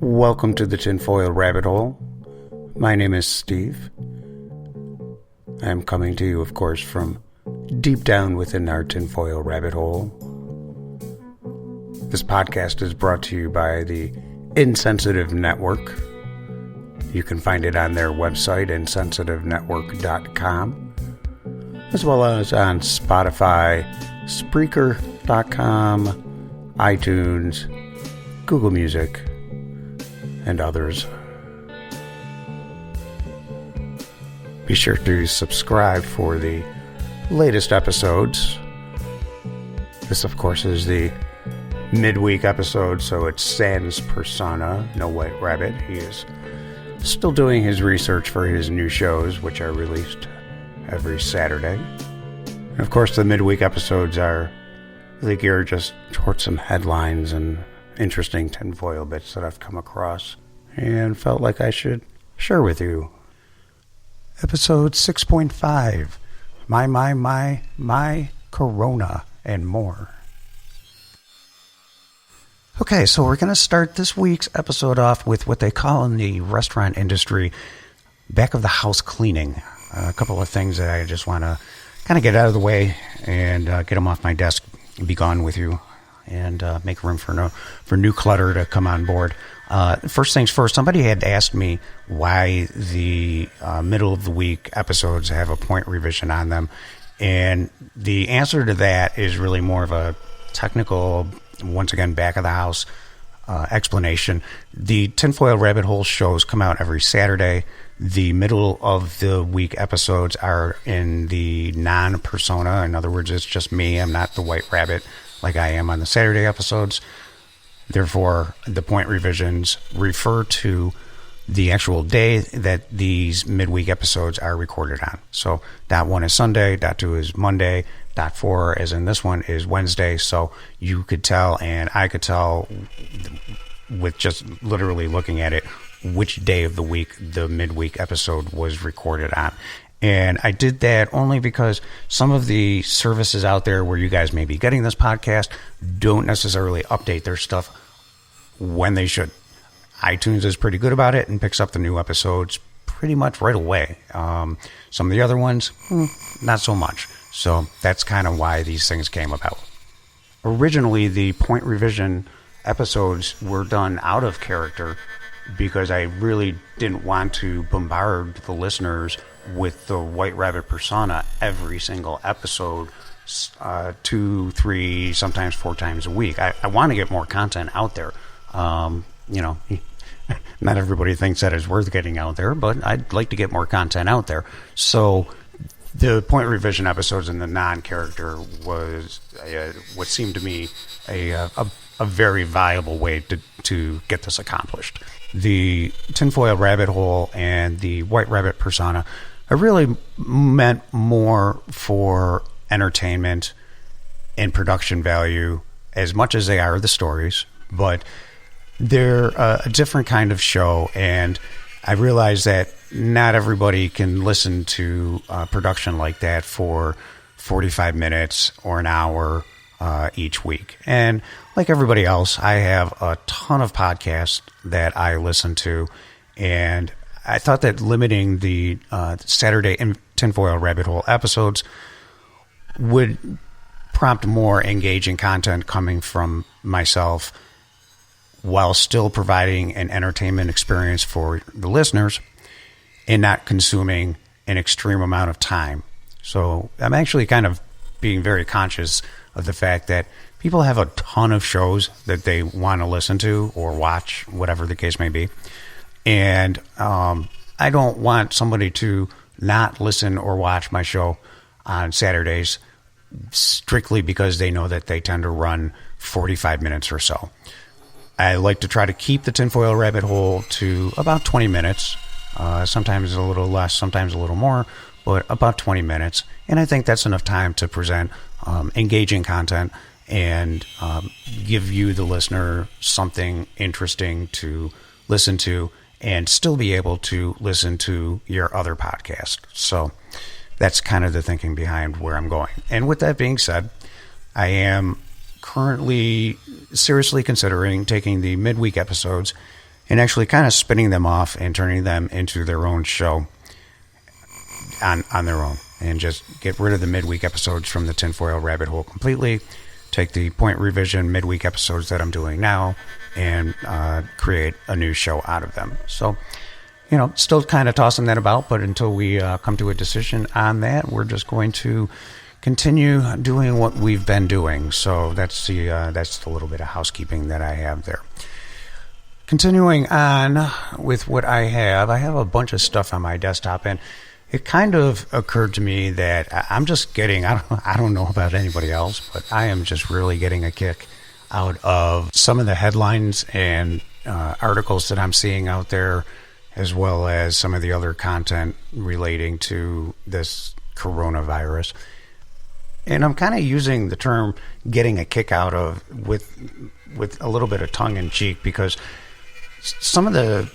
Welcome to the Tinfoil Rabbit Hole. My name is Steve. I'm coming to you, of course, from deep down within our tinfoil rabbit hole. This podcast is brought to you by the Insensitive Network. You can find it on their website, insensitivenetwork.com, as well as on Spotify, Spreaker.com, iTunes, Google Music, and others. Be sure to subscribe for the latest episodes. This, of course, is the midweek episode, so it's Sans persona, no White Rabbit. He is still doing his research for his new shows, which are released every Saturday. And of course, the midweek episodes are really geared just towards some headlines and interesting tinfoil bits that I've come across and felt like I should share with you. Episode 6.5, My Corona and More. Okay, so we're going to start this week's episode off with what they call in the restaurant industry back of the house cleaning. A couple of things that I just want to kind of get out of the way and get them off my desk and be gone with you and make room for new clutter to come on board. First things first, somebody had asked me why the middle of the week episodes have a point revision on them. And the answer to that is really more of a technical, once again, back of the house explanation. The Tinfoil Rabbit Hole shows come out every Saturday. The middle of the week episodes are in the non-persona. In other words, it's just me. I'm not the White Rabbit like I am on the Saturday episodes. Therefore, the point revisions refer to the actual day that these midweek episodes are recorded on. So, dot 1 is Sunday, dot 2 is Monday, dot 4, as in this one, is Wednesday. So, you could tell, and I could tell, with just literally looking at it, which day of the week the midweek episode was recorded on. And I did that only because some of the services out there where you guys may be getting this podcast don't necessarily update their stuff when they should. iTunes is pretty good about it and picks up the new episodes pretty much right away. Some of the other ones, not so much. So that's kind of why these things came about. Originally, the point revision episodes were done out of character because I really didn't want to bombard the listeners with the White Rabbit persona every single episode, 2, 3, sometimes 4 times a week. I want to get more content out there. Not everybody thinks that is worth getting out there, but I'd like to get more content out there. So the point revision episodes in the non-character was what seemed to me a very viable way to get this accomplished. The Tinfoil Rabbit Hole and the White Rabbit persona are really meant more for entertainment and production value as much as they are the stories, but they're a different kind of show, and I realize that not everybody can listen to production like that for 45 minutes or an hour each week. And like everybody else, I have a ton of podcasts that I listen to, and I thought that limiting the Saturday Tinfoil Rabbit Hole episodes would prompt more engaging content coming from myself while still providing an entertainment experience for the listeners and not consuming an extreme amount of time. So I'm actually kind of being very conscious of the fact that people have a ton of shows that they want to listen to or watch, whatever the case may be. And I don't want somebody to not listen or watch my show on Saturdays strictly because they know that they tend to run 45 minutes or so. I like to try to keep the Tinfoil Rabbit Hole to about 20 minutes, sometimes a little less, sometimes a little more, but about 20 minutes. And I think that's enough time to present engaging content and give you, the listener, something interesting to listen to and still be able to listen to your other podcast. So that's kind of the thinking behind where I'm going. And with that being said, I am currently seriously considering taking the midweek episodes and actually kind of spinning them off and turning them into their own show on their own, and just get rid of the midweek episodes from the Tinfoil rabbit hole completely. Take the point revision midweek episodes that I'm doing now and create a new show out of them. So, still kind of tossing that about, but until we come to a decision on that, we're just going to continue doing what we've been doing. So that's the little bit of housekeeping that I have there. Continuing on with what I have a bunch of stuff on my desktop, and it kind of occurred to me that I'm just getting, I don't know about anybody else, but I am just really getting a kick out of some of the headlines and articles that I'm seeing out there, as well as some of the other content relating to this coronavirus. And I'm kind of using the term getting a kick out of with a little bit of tongue in cheek, because some of the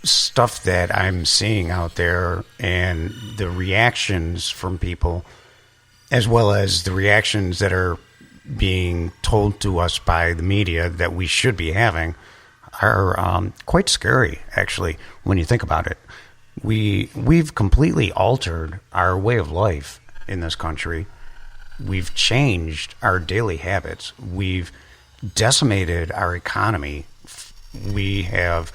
stuff that I'm seeing out there and the reactions from people, as well as the reactions that are being told to us by the media that we should be having, are quite scary, actually, when you think about it. We've completely altered our way of life in this country. We've changed our daily habits. We've decimated our economy. We have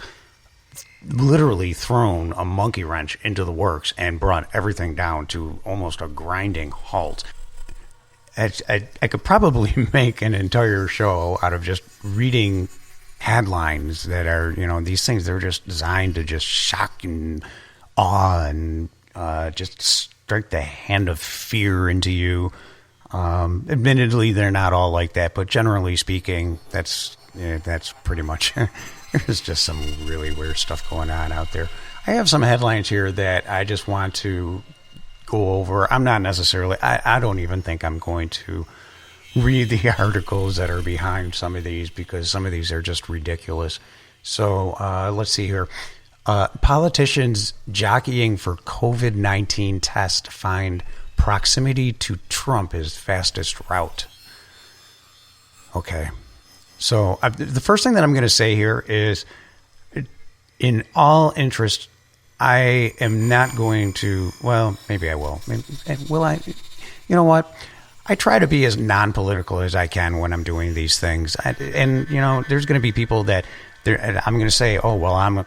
literally thrown a monkey wrench into the works and brought everything down to almost a grinding halt. I could probably make an entire show out of just reading headlines that are, these things, they're just designed to just shock and awe and just strike the hand of fear into you. Admittedly, they're not all like that, but generally speaking, that's pretty much there's just some really weird stuff going on out there. I have some headlines here that I just want to go over. I'm not necessarily, I don't even think I'm going to read the articles that are behind some of these, because some of these are just ridiculous. So let's see here. Politicians jockeying for COVID-19 test find proximity to Trump is fastest route. Okay. So the first thing that I'm going to say here is, in all interest, I am not going to, well, maybe I will. Will I? You know what? I try to be as non-political as I can when I'm doing these things. And there's going to be people that I'm going to say, oh, well, I'm a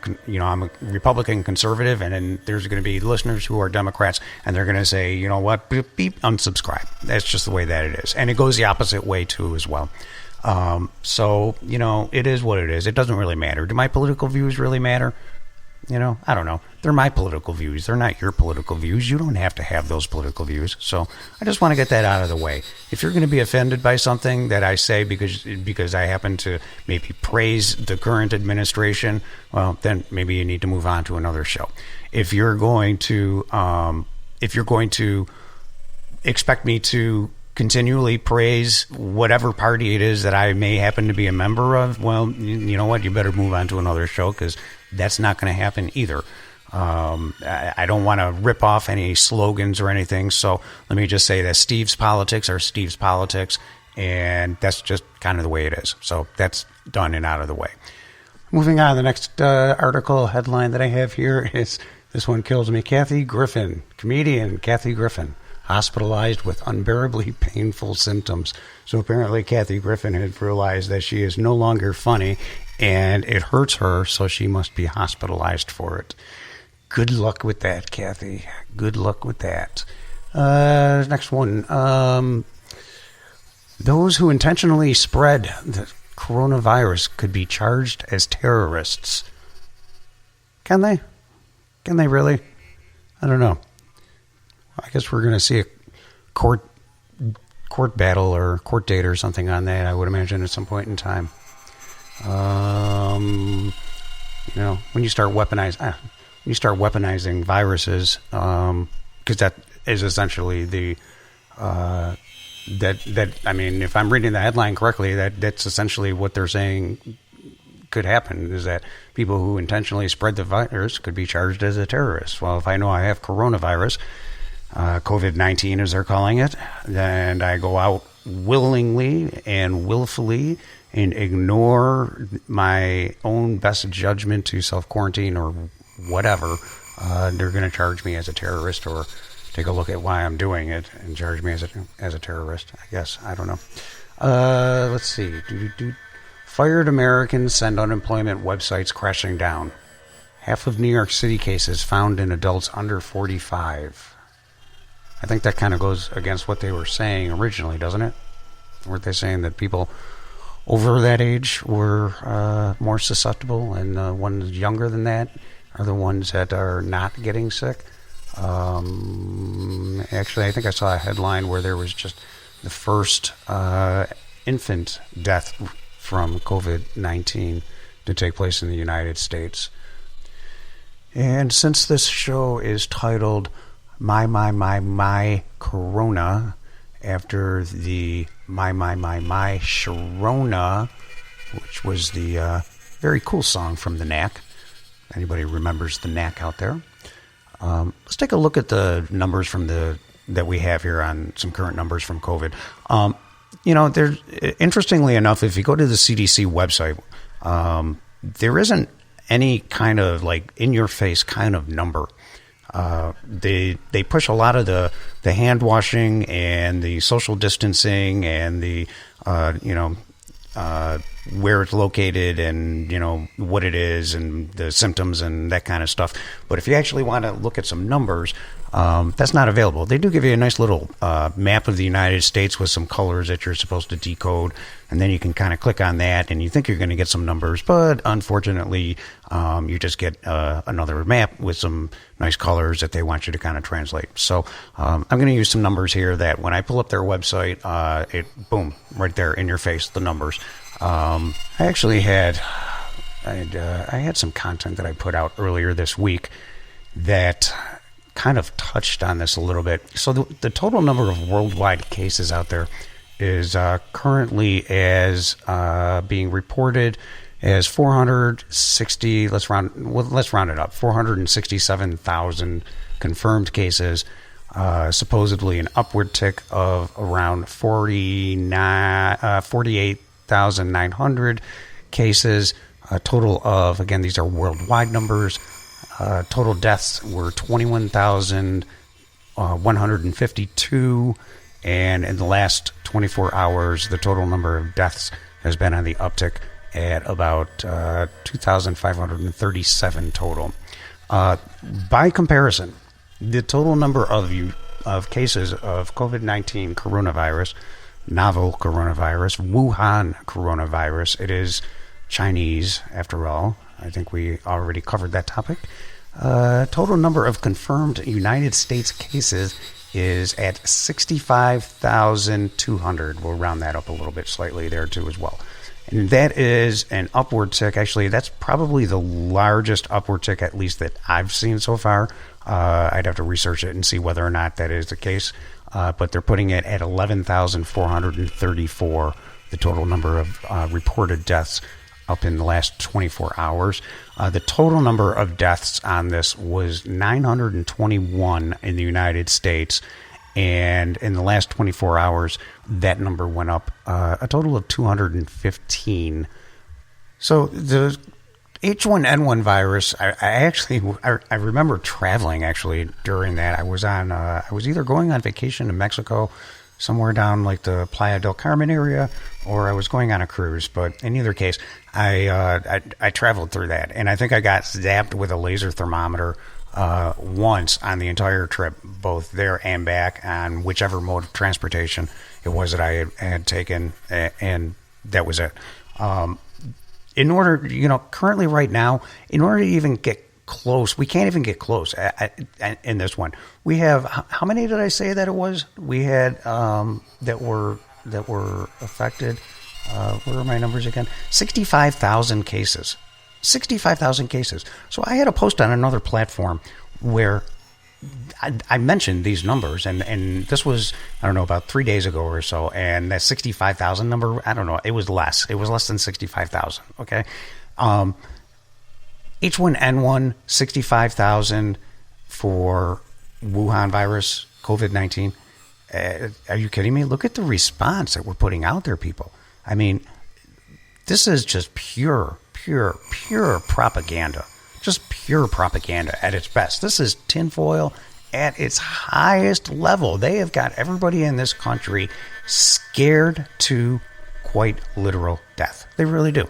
Republican conservative, and then there's going to be listeners who are Democrats, and they're going to say, you know what, beep, unsubscribe. That's just the way that it is. And it goes the opposite way, too, as well. So, it is what it is. It doesn't really matter. Do my political views really matter? I don't know. They're my political views. They're not your political views. You don't have to have those political views. So I just want to get that out of the way. If you're going to be offended by something that I say because I happen to maybe praise the current administration, well, then maybe you need to move on to another show. If you're going to expect me to continually praise whatever party it is that I may happen to be a member of, well, you know what? You better move on to another show, because that's not going to happen either. I don't want to rip off any slogans or anything, so let me just say that Steve's politics are Steve's politics, and that's just kind of the way it is. So that's done and out of the way. Moving on, the next article headline that I have here is, this one kills me. Kathy Griffin, comedian Kathy Griffin, hospitalized with unbearably painful symptoms. So apparently Kathy Griffin had realized that she is no longer funny and it hurts her, so she must be hospitalized for it. Good luck with that, Kathy. Good luck with that. Next one. Those who intentionally spread the coronavirus could be charged as terrorists. Can they? Can they really? I don't know. I guess we're going to see a court battle or court date or something on that, I would imagine, at some point in time. When you start weaponizing viruses, because that is essentially the if I'm reading the headline correctly, that's essentially what they're saying could happen, is that people who intentionally spread the virus could be charged as a terrorist. Well, if I know I have coronavirus, COVID-19 as they're calling it, and I go out willingly and willfully and ignore my own best judgment to self-quarantine or whatever, they're going to charge me as a terrorist, or take a look at why I'm doing it and charge me as a terrorist, I guess. I don't know. Let's see. Fired Americans send unemployment websites crashing down. Half of New York City cases found in adults under 45. I think that kind of goes against what they were saying originally, doesn't it? Weren't they saying that people over that age were more susceptible, and the ones younger than that are the ones that are not getting sick? Actually, I think I saw a headline where there was just the first infant death from COVID-19 to take place in the United States. And since this show is titled My Corona, after the My Sharona, which was the very cool song from the Knack. Anybody remembers the Knack out there? Let's take a look at the numbers that we have here on some current numbers from COVID. There's, interestingly enough, if you go to the CDC website, there isn't any kind of like in-your-face kind of number. They push a lot of the hand washing and the social distancing and the where it's located and what it is and the symptoms and that kind of stuff. But if you actually want to look at some numbers, that's not available. They do give you a nice little map of the United States with some colors that you're supposed to decode, and then you can kind of click on that and you think you're going to get some numbers, but unfortunately you just get another map with some nice colors that they want you to kind of translate. So I'm going to use some numbers here that when I pull up their website, it boom, right there in your face, the numbers. I actually had some content that I put out earlier this week that kind of touched on this a little bit. So the total number of worldwide cases out there is currently as being reported as 460. Let's round it up. 467,000 confirmed cases. Supposedly an upward tick of around 48,900 cases. A total of, again, these are worldwide numbers. Total deaths were 21,152. And in the last 24 hours, the total number of deaths has been on the uptick at about 2,537 total. By comparison, the total number of cases of COVID-19 coronavirus, novel coronavirus, Wuhan coronavirus, it is Chinese after all. I think we already covered that topic. Total number of confirmed United States cases is at 65,200. We'll round that up a little bit slightly there too as well. And that is an upward tick. Actually, that's probably the largest upward tick, at least that I've seen so far. I'd have to research it and see whether or not that is the case. But they're putting it at 11,434, the total number of reported deaths up in the last 24 hours. The total number of deaths on this was 921 in the United States. And in the last 24 hours, that number went up a total of 215. So the H1N1 virus, I remember traveling actually during that. I was either going on vacation to Mexico, somewhere down like the Playa del Carmen area, or I was going on a cruise. But in either case, I traveled through that, and I think I got zapped with a laser thermometer once on the entire trip, both there and back, on whichever mode of transportation it was that I had taken, and that was it. In order, currently right now, in order to even get close, we can't even get close in this one. We have, how many did I say that it was? We had that were affected. What are my numbers again? 65,000 cases. 65,000 cases. So I had a post on another platform where I mentioned these numbers, and this was, I don't know, about 3 days ago or so, and that 65,000 number, I don't know, it was less. It was less than 65,000, okay? H1N1, 65,000 for Wuhan virus, COVID-19. Are you kidding me? Look at the response that we're putting out there, people. I mean, this is just pure propaganda. Just pure propaganda at its best. This is tinfoil at its highest level. They have got everybody in this country scared to quite literal death. They really do.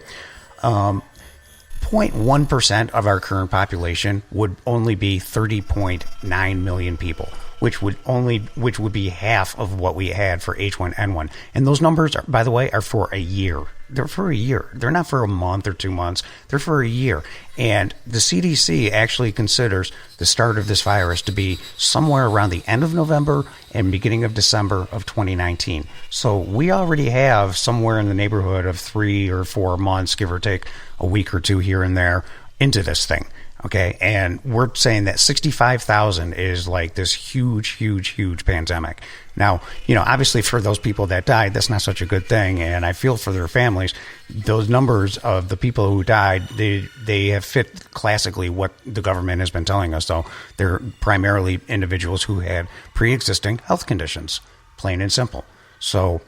0.1% of our current population would only be 30.9 million people, which would be half of what we had for H1N1. And those numbers, by the way, are for a year. They're for a year. They're not for a month or 2 months. They're for a year. And the CDC actually considers the start of this virus to be somewhere around the end of November and beginning of December of 2019. So we already have somewhere in the neighborhood of 3 or 4 months, give or take a week or two here and there, into this thing. Okay, and we're saying that 65,000 is like this huge pandemic. Now, obviously for those people that died, that's not such a good thing, and I feel for their families. Those numbers of the people who died, they have fit classically what the government has been telling us, though. They're primarily individuals who had pre-existing health conditions, plain and simple. So,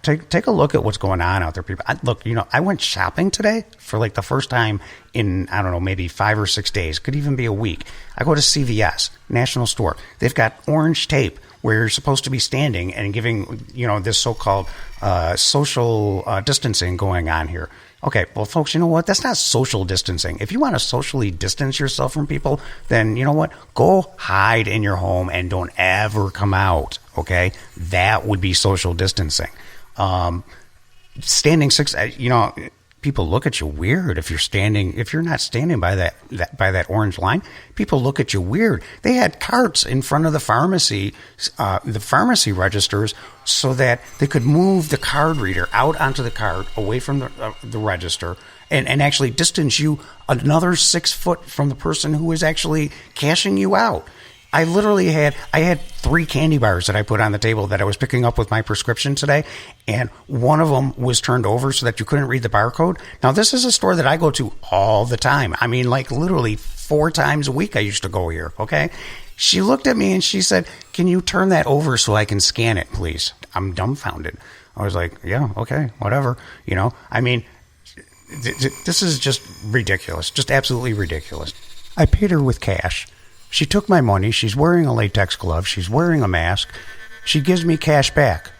take a look at what's going on out there, people. I went shopping today for like the first time in, I don't know, maybe 5 or 6 days. Could even be a week. I go to CVS, National Store. They've got orange tape where you're supposed to be standing and giving, this so-called social distancing going on here. Okay, well, folks, you know what? That's not social distancing. If you want to socially distance yourself from people, then you know what? Go hide in your home and don't ever come out, okay? That would be social distancing. Standing six, people look at you weird if you're not standing by that orange line. People look at you weird. They had carts in front of the pharmacy registers so that they could move the card reader out onto the cart away from the register and actually distance you another 6 foot from the person who is actually cashing you out. I had 3 candy bars that I put on the table that I was picking up with my prescription today, and one of them was turned over so that you couldn't read the barcode. Now, this is a store that I go to all the time. I mean, like literally 4 times a week I used to go here, okay? She looked at me and she said, "Can you turn that over so I can scan it, please?" I'm dumbfounded. I was like, yeah, okay, whatever. I mean, this is just ridiculous, just absolutely ridiculous. I paid her with cash. She took my money. She's wearing a latex glove. She's wearing a mask. She gives me cash back.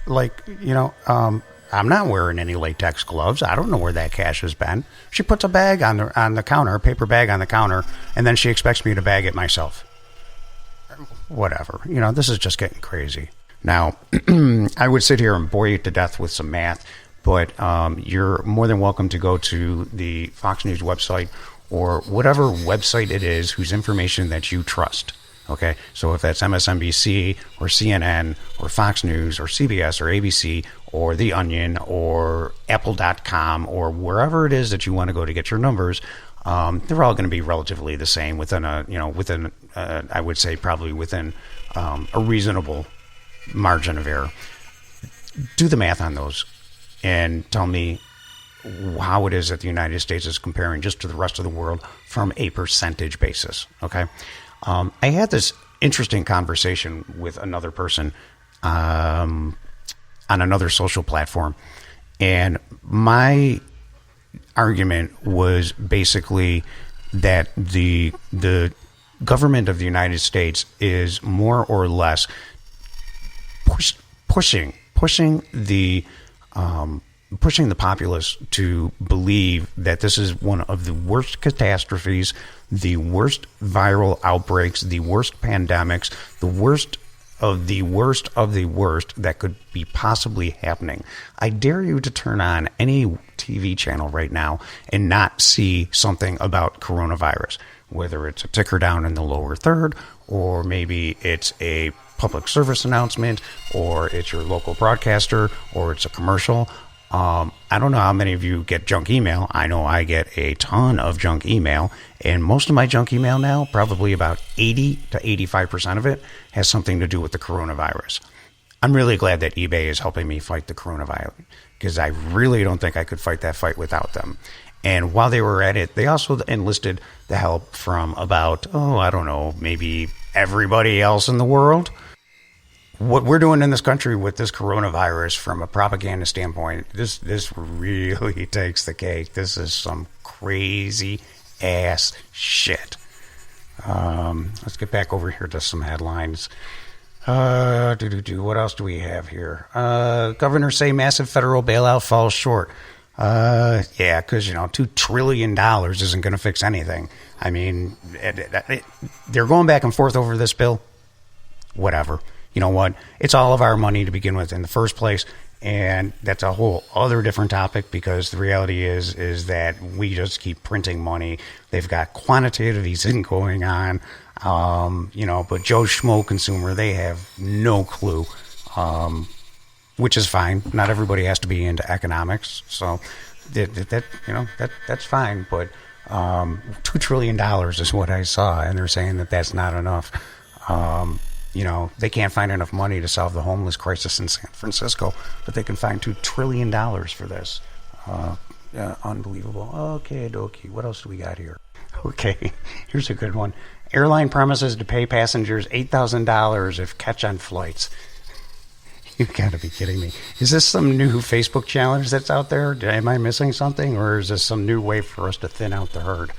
I'm not wearing any latex gloves. I don't know where that cash has been. She puts a bag on the counter, a paper bag on the counter, and then she expects me to bag it myself. Whatever. This is just getting crazy. Now, I would sit here and bore you to death with some math, but you're more than welcome to go to the Fox News website or whatever website it is whose information that you trust. Okay, so if that's MSNBC or CNN or Fox News or CBS or ABC or The Onion or Apple.com or wherever it is that you want to go to get your numbers, they're all going to be relatively the same within I would say probably within a reasonable margin of error. Do the math on those and tell me how it is that the United States is comparing just to the rest of the world from a percentage basis. Okay. I had this interesting conversation with another person on another social platform, and my argument was basically that the government of the United States is more or less pushing the populace to believe that this is one of the worst catastrophes, the worst viral outbreaks, the worst pandemics, the worst of the worst of the worst that could be possibly happening. I dare you to turn on any TV channel right now and not see something about coronavirus, whether it's a ticker down in the lower third, or maybe it's a public service announcement, or it's your local broadcaster, or it's a commercial. I don't know how many of you get junk email. I know I get a ton of junk email, and most of my junk email now, probably about 80 to 85% of it, has something to do with the coronavirus. I'm really glad that eBay is helping me fight the coronavirus, because I really don't think I could fight that fight without them. And while they were at it, they also enlisted the help from about, maybe everybody else in the world. what we're doing in this country with this coronavirus from a propaganda standpoint, this really takes the cake. This is some crazy ass shit. Let's get back over here to some headlines. What else do we have here? Governors say massive federal bailout falls short. Yeah, because, $2 trillion isn't going to fix anything. I mean, they're going back and forth over this bill. Whatever. You know what? It's all of our money to begin with in the first place. And that's a whole other different topic, because the reality is that we just keep printing money. They've got quantitative easing going on, but Joe Schmo consumer, they have no clue, which is fine. Not everybody has to be into economics, so that's fine. But $2 trillion is what I saw, and they're saying that that's not enough. They can't find enough money to solve the homeless crisis in San Francisco, but they can find $2 trillion for this. Unbelievable. Okay, dokie. What else do we got here? Okay, here's a good one. Airline promises to pay passengers $8,000 if catch on flights. You've got to be kidding me. Is this some new Facebook challenge that's out there? Am I missing something, or is this some new way for us to thin out the herd?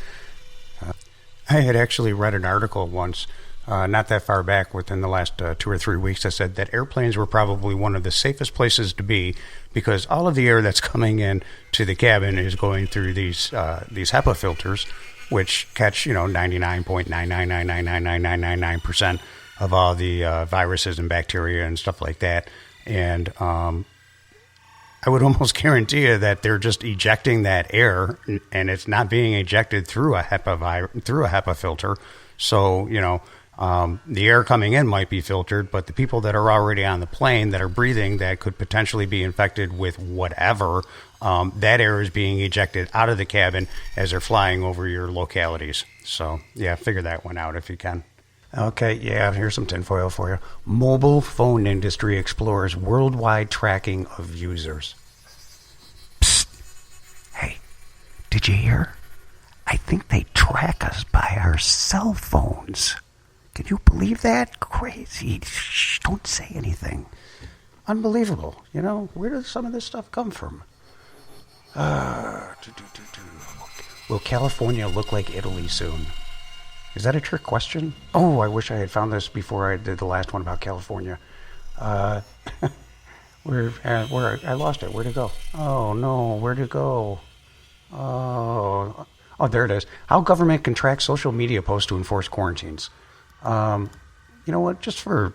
I had actually read an article once, not that far back, within the last 2 or 3 weeks, that said that airplanes were probably one of the safest places to be, because all of the air that's coming in to the cabin is going through these HEPA filters, which catch 99.999999999% of all the viruses and bacteria and stuff like that. And I would almost guarantee you that they're just ejecting that air, and it's not being ejected through a HEPA filter. So the air coming in might be filtered, but the people that are already on the plane that are breathing that could potentially be infected with whatever, that air is being ejected out of the cabin as they're flying over your localities. So, yeah, figure that one out if you can. Okay, yeah, here's some tinfoil for you. Mobile phone industry explores worldwide tracking of users. Psst. Hey, did you hear? I think they track us by our cell phones. Can you believe that? Crazy. Shh, don't say anything. Unbelievable. Where does some of this stuff come from? Will California look like Italy soon? Is that a trick question? Oh, I wish I had found this before I did the last one about California. Where I lost it. Where'd it go? Oh, no. Where'd it go? Oh, there it is. How government can track social media posts to enforce quarantines. You know what? Just for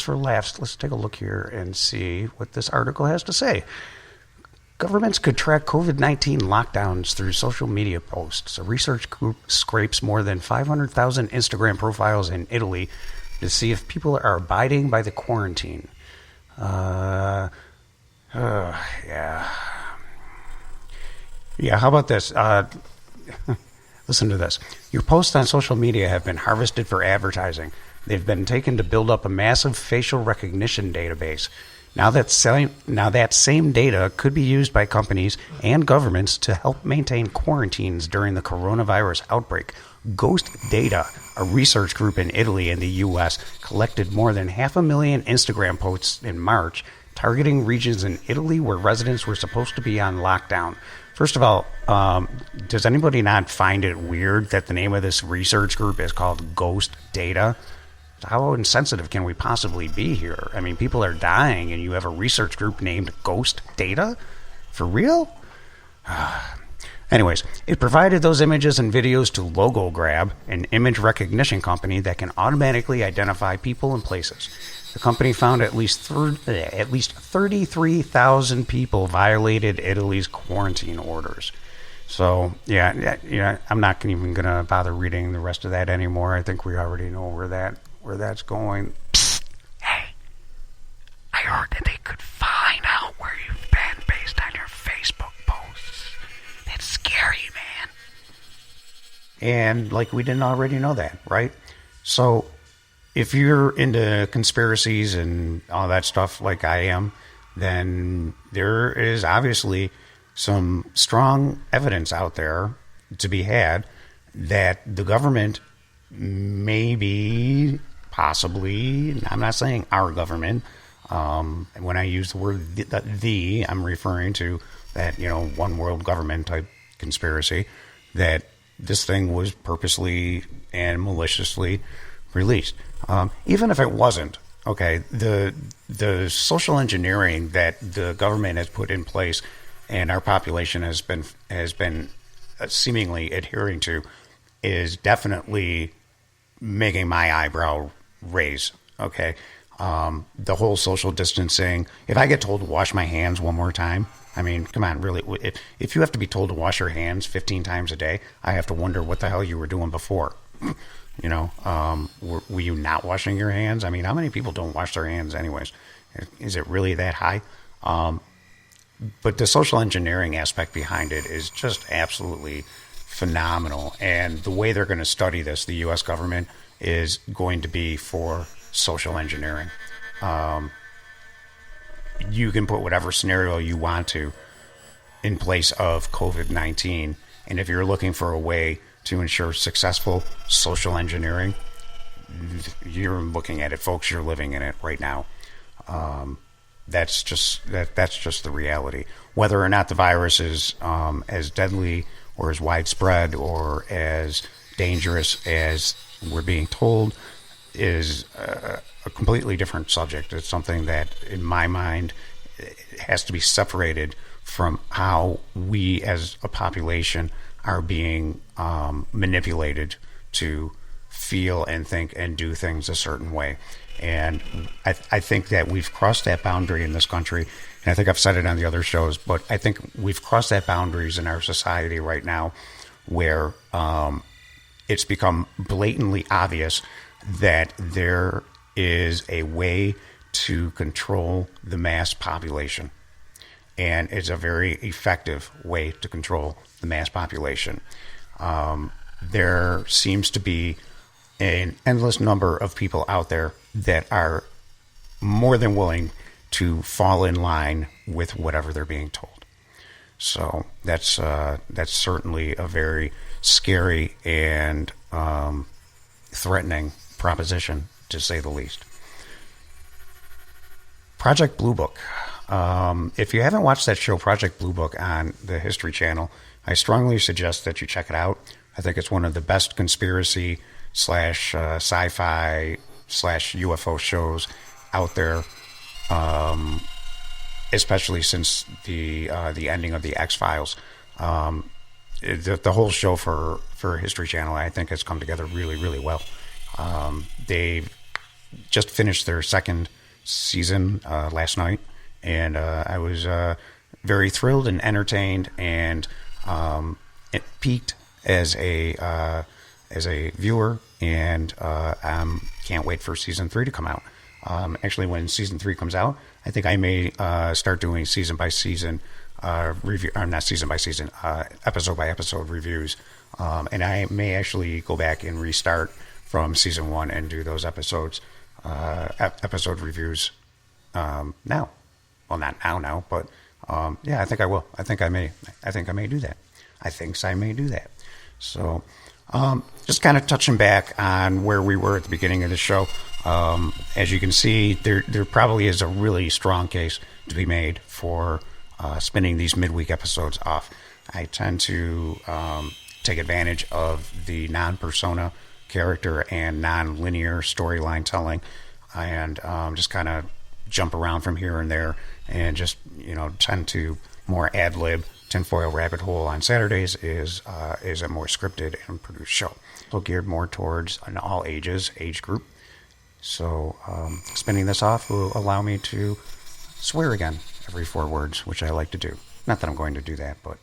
laughs, let's take a look here and see what this article has to say. Governments could track COVID-19 lockdowns through social media posts. A research group scrapes more than 500,000 Instagram profiles in Italy to see if people are abiding by the quarantine. Yeah. Yeah, how about this? Listen to this. Your posts on social media have been harvested for advertising. They've been taken to build up a massive facial recognition database. Now that same data could be used by companies and governments to help maintain quarantines during the coronavirus outbreak. Ghost Data, a research group in Italy and the U.S., collected more than 500,000 Instagram posts in March, targeting regions in Italy where residents were supposed to be on lockdown. First of all, does anybody not find it weird that the name of this research group is called Ghost Data? How insensitive can we possibly be here? I mean, people are dying, and you have a research group named Ghost Data? For real? Anyways, it provided those images and videos to LogoGrab, an image recognition company that can automatically identify people and places. The company found at least 33,000 people violated Italy's quarantine orders. So, yeah, I'm not even going to bother reading the rest of that anymore. I think we already know where that's going. Psst. Hey, I heard that they could find out where you've been based on your Facebook posts. That's scary, man. And we didn't already know that, right? So if you're into conspiracies and all that stuff like I am, then there is obviously some strong evidence out there to be had that the government may be possibly, I'm not saying our government. When I use the word the, I'm referring to that, one world government type conspiracy, that this thing was purposely and maliciously released. Even if it wasn't, okay, the social engineering that the government has put in place and our population has been seemingly adhering to is definitely making my eyebrow raise. Okay, the whole social distancing. If I get told to wash my hands one more time, I mean, come on, really. If you have to be told to wash your hands 15 times a day, I have to wonder what the hell you were doing before. Were you not washing your hands? I mean, how many people don't wash their hands anyways? Is it really that high? But the social engineering aspect behind it is just absolutely phenomenal. And the way they're going to study this, the U.S. government, is going to be for social engineering. You can put whatever scenario you want to in place of COVID-19. And if you're looking for a way to ensure successful social engineering, you're looking at it, folks. You're living in it right now. That's just the reality. Whether or not the virus is as deadly or as widespread or as dangerous as we're being told is a completely different subject. It's something that, in my mind, has to be separated from how we as a population are being manipulated to feel and think and do things a certain way. And I think that we've crossed that boundary in this country. And I think I've said it on the other shows, but I think we've crossed that boundaries in our society right now where it's become blatantly obvious that there is a way to control the mass population. And it's a very effective way to control the mass population. There seems to be an endless number of people out there that are more than willing to fall in line with whatever they're being told. So that's certainly a very scary and threatening proposition, to say the least. Project Blue Book. If you haven't watched that show, Project Blue Book, on the History Channel, I strongly suggest that you check it out. I think it's one of the best conspiracy / sci-fi / UFO shows out there, especially since the ending of the X-Files. The whole show for History Channel, I think, has come together really, really well. They've just finished their second season last night, and I was very thrilled and entertained, and it peaked as a viewer, and I can't wait for season 3 to come out. Actually, when season 3 comes out, I think I may start doing season by season review, or not season by season, episode by episode reviews, and I may actually go back and restart from season 1 and do those episode reviews now. Well, not now, but yeah, I think I will. I think I may do that. I may do that. So, just kind of touching back on where we were at the beginning of the show. As you can see, there probably is a really strong case to be made for spinning these midweek episodes off. I tend to take advantage of the non-persona character and non-linear storyline telling, and just kind of jump around from here and there, and just tend to more ad-lib. Tinfoil Rabbit Hole on Saturdays is a more scripted and produced show, so geared more towards an all age group. So spinning this off will allow me to swear again every 4 words, which I like to do. Not that I'm going to do that, but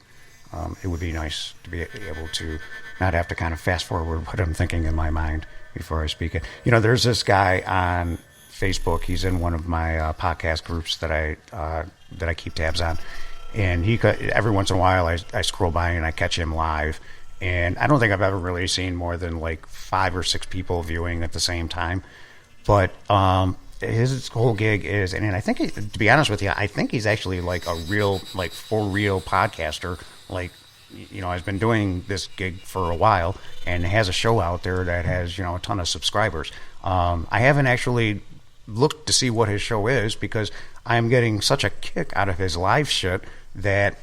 it would be nice to be able to not have to kind of fast forward what I'm thinking in my mind before I speak it. There's this guy on Facebook. He's in one of my podcast groups that I keep tabs on. And every once in a while, I scroll by and I catch him live. And I don't think I've ever really seen more than like 5 or 6 people viewing at the same time. But his whole gig is, and I think, to be honest with you, I think he's actually like a real, like for real podcaster. Like, has been doing this gig for a while and has a show out there that has, a ton of subscribers. I haven't actually looked to see what his show is because I'm getting such a kick out of his live shit that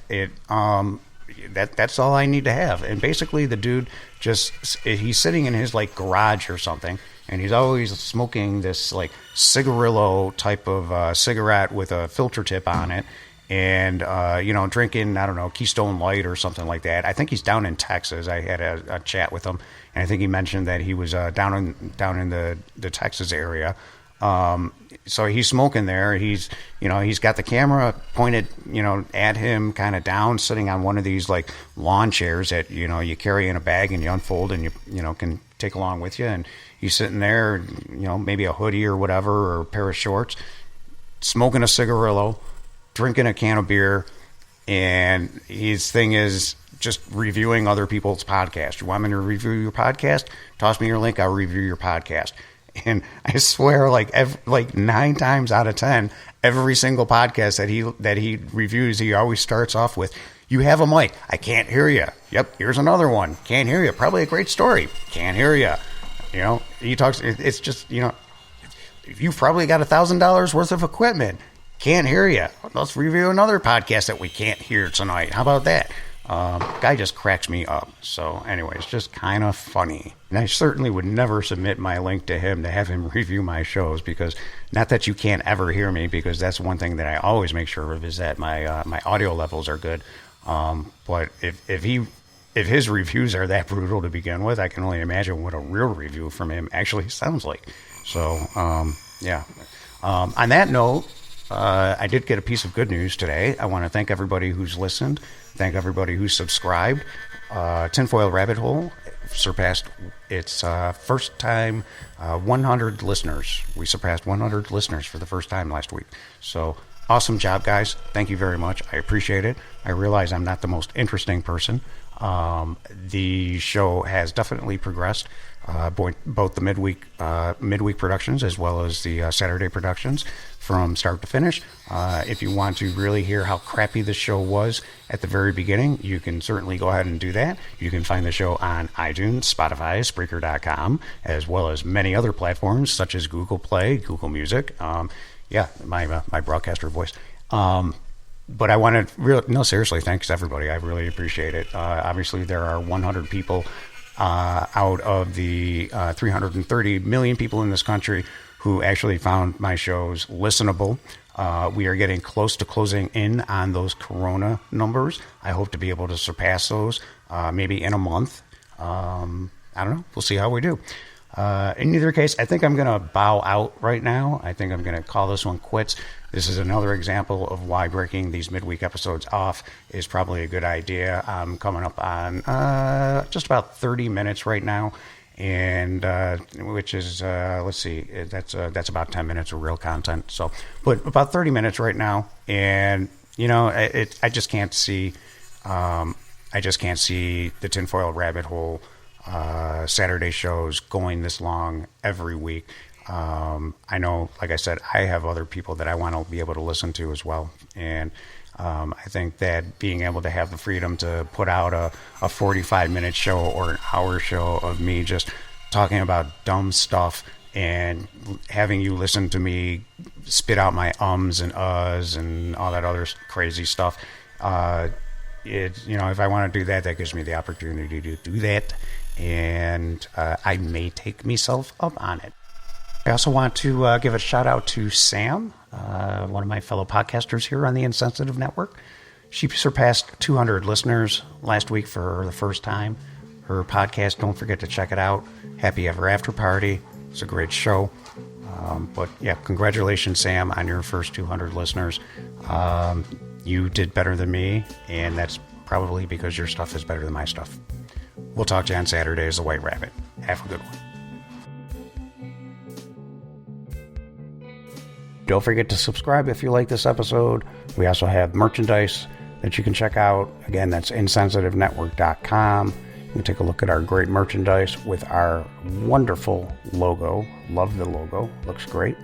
that's all I need to have. And basically the dude he's sitting in his like garage or something, and he's always smoking this like cigarillo type of cigarette with a filter tip on it, and drinking, I don't know, Keystone Light or something like that. I think he's down in Texas. I had a chat with him, and I think he mentioned that he was down in the Texas area. So he's smoking there. He's got the camera pointed, at him, kind of down, sitting on one of these like lawn chairs that, you carry in a bag and you unfold and you can take along with you. And he's sitting there, maybe a hoodie or whatever, or a pair of shorts, smoking a cigarillo, drinking a can of beer. And his thing is just reviewing other people's podcasts. You want me to review your podcast? Toss me your link. I'll review your podcast. And I swear, like 9 times out of 10, every single podcast that he reviews, he always starts off with, "You have a mic. I can't hear you. Yep, here's another one. Can't hear you. Probably a great story. Can't hear you." He talks. It's just, you've probably got $1,000 worth of equipment. Can't hear you. Let's review another podcast that we can't hear tonight. How about that? Guy just cracks me up. So anyway, it's just kind of funny. And I certainly would never submit my link to him to have him review my shows, because not that you can't ever hear me, because that's one thing that I always make sure of, is that my audio levels are good. But if his reviews are that brutal to begin with, I can only imagine what a real review from him actually sounds like. So, yeah. On that note, I did get a piece of good news today. I want to thank everybody who's listened. Thank everybody who's subscribed. Tinfoil Rabbit Hole surpassed its first time 100 listeners. We surpassed 100 listeners for the first time last week. So awesome job, guys. Thank you very much. I appreciate it. I realize I'm not the most interesting person. The show has definitely progressed, both the midweek productions as well as the Saturday productions from start to finish. If you want to really hear how crappy the show was at the very beginning, you can certainly go ahead and do that. You can find the show on iTunes, Spotify, Spreaker.com, as well as many other platforms such as Google Play, Google Music. My broadcaster voice. But I want to seriously, thanks everybody. I really appreciate it. Obviously, there are 100 people out of the 330 million people in this country who actually found my shows listenable. We are getting close to closing in on those Corona numbers. I hope to be able to surpass those maybe in a month. I don't know. We'll see how we do. In either case, I think I'm going to bow out right now. I think I'm going to call this one quits. This is another example of why breaking these midweek episodes off is probably a good idea. I'm coming up on just about 30 minutes right now, and which is let's see, that's about 10 minutes of real content. So, but about 30 minutes right now, and I just can't see the Tinfoil Rabbit Hole Saturday shows going this long every week. I know, like I said, I have other people that I want to be able to listen to as well. And I think that being able to have the freedom to put out a 45-minute show or an hour show of me just talking about dumb stuff and having you listen to me spit out my ums and uhs and all that other crazy stuff, if I want to do that, that gives me the opportunity to do that. And I may take myself up on it. I also want to give a shout out to Sam, one of my fellow podcasters here on the Insensitive Network. She surpassed 200 listeners last week for the first time. Her podcast, don't forget to check it out, Happy Ever After Party. It's a great show. But yeah, congratulations, Sam, on your first 200 listeners. You did better than me, and that's probably because your stuff is better than my stuff. We'll talk to you on Saturday as the White Rabbit. Have a good one. Don't forget to subscribe if you like this episode. We also have merchandise that you can check out. Again, that's insensitivenetwork.com. You can take a look at our great merchandise with our wonderful logo. Love the logo. Looks great.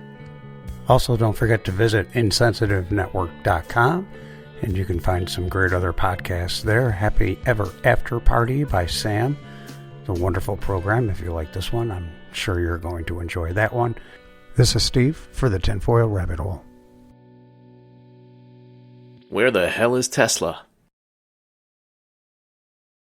Also, don't forget to visit insensitivenetwork.com, and you can find some great other podcasts there. Happy Ever After Party by Sam. It's a wonderful program. If you like this one, I'm sure you're going to enjoy that one. This is Steve for the Tinfoil Rabbit Hole. Where the hell is Tesla?